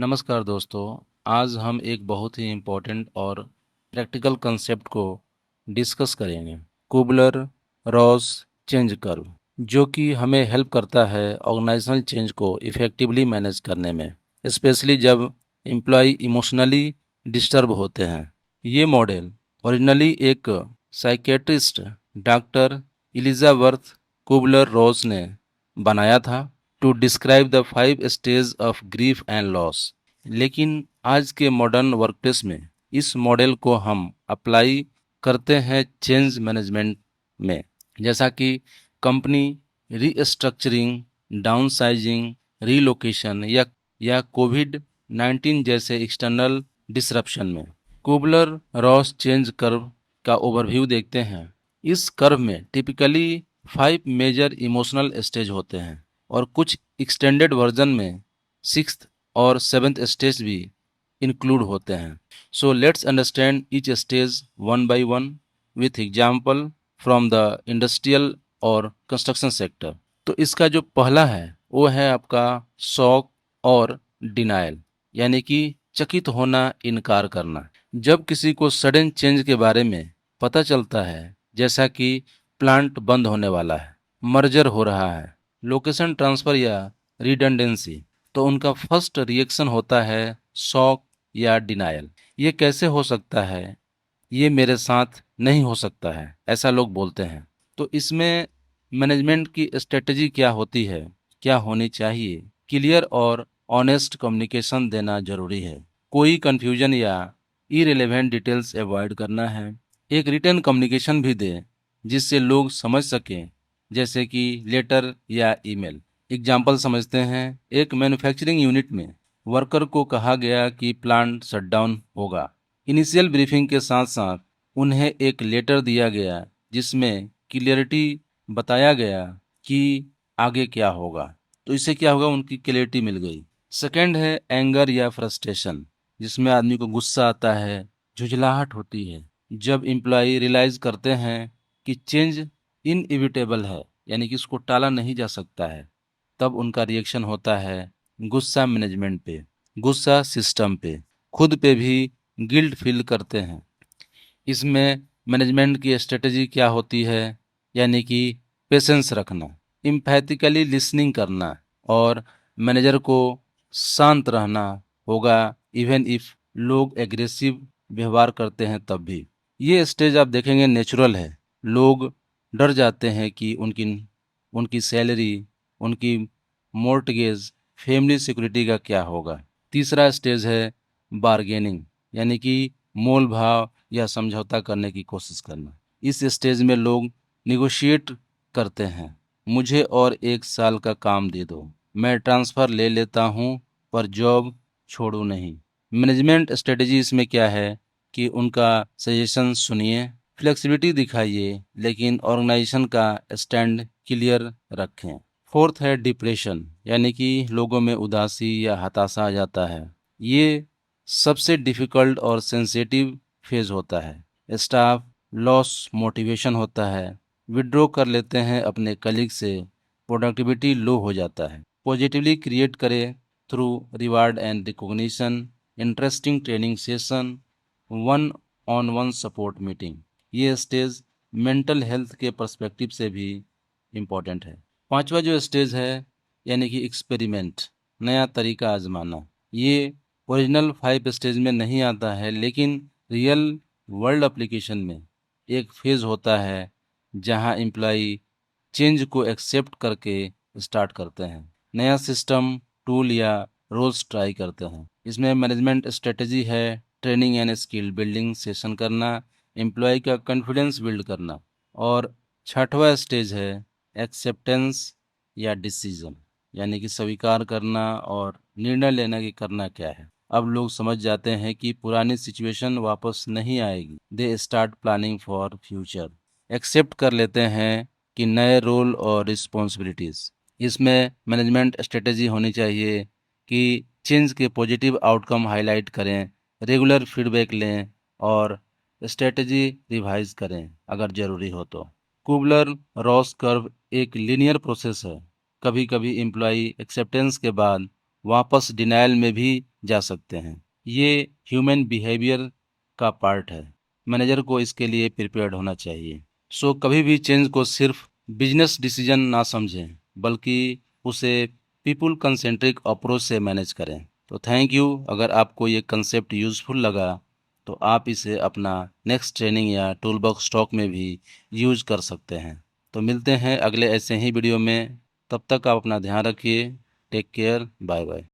नमस्कार दोस्तों। आज हम एक बहुत ही इम्पोर्टेंट और प्रैक्टिकल कंसेप्ट को डिस्कस करेंगे। कुबलर रॉस चेंज कर्व, जो कि हमें हेल्प करता है ऑर्गेनाइजेशनल चेंज को इफ़ेक्टिवली मैनेज करने में, स्पेशली जब एम्प्लॉय इमोशनली डिस्टर्ब होते हैं। ये मॉडल ओरिजिनली एक psychiatrist doctor Elizabeth Kubler Ross ने बनाया था to describe the 5 stage of grief and loss. लेकिन आज के मॉडर्न वर्कप्लेस में इस मॉडल को हम अप्लाई करते हैं चेंज मैनेजमेंट में, जैसा कि कंपनी रीस्ट्रक्चरिंग, डाउनसाइजिंग, रीलोकेशन या कोविड-19 जैसे एक्सटर्नल डिसरप्शन में। कुबलर रॉस चेंज कर्व का ओवरव्यू देखते हैं। इस कर्व में टिपिकली 5 मेजर इमोशनल स्टेज होते हैं और कुछ एक्सटेंडेड वर्जन में 6th और 7th स्टेज भी इंक्लूड होते हैं। So let's understand each stage one by one with example from the industrial और कंस्ट्रक्शन सेक्टर। तो इसका जो पहला है वो है आपका शॉक और डिनायल, यानी कि चकित होना, इनकार करना। जब किसी को सडन चेंज के बारे में पता चलता है, जैसा कि प्लांट बंद होने वाला है, मर्जर हो रहा है, लोकेशन ट्रांसफर या रिडंडेंसी, तो उनका फर्स्ट रिएक्शन होता है शॉक या डिनायल। ये कैसे हो सकता है, ये मेरे साथ नहीं हो सकता है, ऐसा लोग बोलते हैं। तो इसमें मैनेजमेंट की स्ट्रेटजी क्या होती है, क्या होनी चाहिए? क्लियर और ऑनेस्ट कम्युनिकेशन देना जरूरी है। कोई कंफ्यूजन या इरेलेवेंट डिटेल्स अवॉइड करना है। एक रिटर्न कम्युनिकेशन भी दें जिससे लोग समझ सकें, जैसे कि लेटर या ईमेल। एग्जाम्पल समझते हैं। एक मैन्युफैक्चरिंग यूनिट में वर्कर को कहा गया कि प्लांट शटडाउन होगा। इनिशियल ब्रीफिंग के साथ साथ उन्हें एक लेटर दिया गया जिसमें क्लियरिटी बताया गया कि आगे क्या होगा। तो इससे क्या होगा, उनकी क्लियरिटी मिल गई। सेकंड है एंगर या फ्रस्ट्रेशन, जिसमें आदमी को गुस्सा आता है, झुंझलाहट होती है। जब एम्प्लॉय रियलाइज करते हैं कि चेंज इनएविटेबल है, यानी कि उसको टाला नहीं जा सकता है, तब उनका रिएक्शन होता है गुस्सा मैनेजमेंट पे, गुस्सा सिस्टम पे, खुद पे भी गिल्ट फील करते हैं। इसमें मैनेजमेंट की स्ट्रेटजी क्या होती है, यानी कि पेशेंस रखना, इम्पैथिकली लिसनिंग करना और मैनेजर को शांत रहना होगा, इवन इफ लोग एग्रेसिव व्यवहार करते हैं तब भी। ये स्टेज आप देखेंगे नेचुरल है। लोग डर जाते हैं कि उनकी उनकी सैलरी, उनकी मॉर्टगेज, फैमिली सिक्योरिटी का क्या होगा। तीसरा स्टेज है बार्गेनिंग, यानी कि मोल भाव या समझौता करने की कोशिश करना। इस स्टेज में लोग निगोशिएट करते हैं। मुझे और 1 साल का काम दे दो, मैं ट्रांसफ़र ले लेता हूँ पर जॉब छोड़ू नहीं। मैनेजमेंट स्ट्रेटजी इसमें क्या है कि उनका सजेशन सुनिए, फ्लेक्सिबिलिटी दिखाइए, लेकिन ऑर्गेनाइजेशन का स्टैंड क्लियर रखें। फोर्थ है डिप्रेशन, यानी कि लोगों में उदासी या हताशा आ जाता है। ये सबसे डिफ़िकल्ट और सेंसिटिव फेज़ होता है। स्टाफ लॉस मोटिवेशन होता है, विड्रॉ कर लेते हैं अपने कलीग से, प्रोडक्टिविटी लो हो जाता है। पॉजिटिवली क्रिएट करें through reward and recognition, interesting training session, one on one support meeting. ये स्टेज मेंटल हेल्थ के पर्सपेक्टिव से भी इम्पोर्टेंट है। पांचवा जो स्टेज है, यानी कि एक्सपेरिमेंट, नया तरीका आजमाना। ये ओरिजिनल 5 स्टेज में नहीं आता है, लेकिन रियल वर्ल्ड एप्लीकेशन में एक फेज़ होता है जहां एम्प्लॉय चेंज को एक्सेप्ट करके स्टार्ट करते हैं, नया सिस्टम, टूल या रोल्स ट्राई करते हैं। इसमें मैनेजमेंट स्ट्रेटजी है training and skill building session करना, एम्प्लॉय का कॉन्फिडेंस बिल्ड करना। और छठवा स्टेज है एक्सेप्टेंस या डिसीजन, यानी कि स्वीकार करना और निर्णय लेना कि करना क्या है। अब लोग समझ जाते हैं कि पुरानी सिचुएशन वापस नहीं आएगी। They start planning for future, accept कर लेते हैं कि नए रोल और रिस्पॉन्सिबिलिटीज़। इसमें मैनेजमेंट स्ट्रेटजी होनी चाहिए कि चेंज के पॉजिटिव आउटकम हाईलाइट करें, रेगुलर फीडबैक लें और स्ट्रेटजी रिवाइज करें अगर ज़रूरी हो तो। कुबलर रॉस कर्व एक लीनियर प्रोसेस है। कभी कभी एम्प्लॉय एक्सेप्टेंस के बाद वापस डिनायल में भी जा सकते हैं। ये ह्यूमन बिहेवियर का पार्ट है। मैनेजर को इसके लिए प्रिपेयर्ड होना चाहिए। सो कभी भी चेंज को सिर्फ बिजनेस डिसीजन ना समझें, बल्कि उसे पीपल कंसेंट्रिक अप्रोच से मैनेज करें। तो थैंक यू। अगर आपको ये कंसेप्ट यूज़फुल लगा तो आप इसे अपना नेक्स्ट ट्रेनिंग या टूल बॉक्स स्टॉक में भी यूज कर सकते हैं। तो मिलते हैं अगले ऐसे ही वीडियो में। तब तक आप अपना ध्यान रखिए। Take care. Bye bye.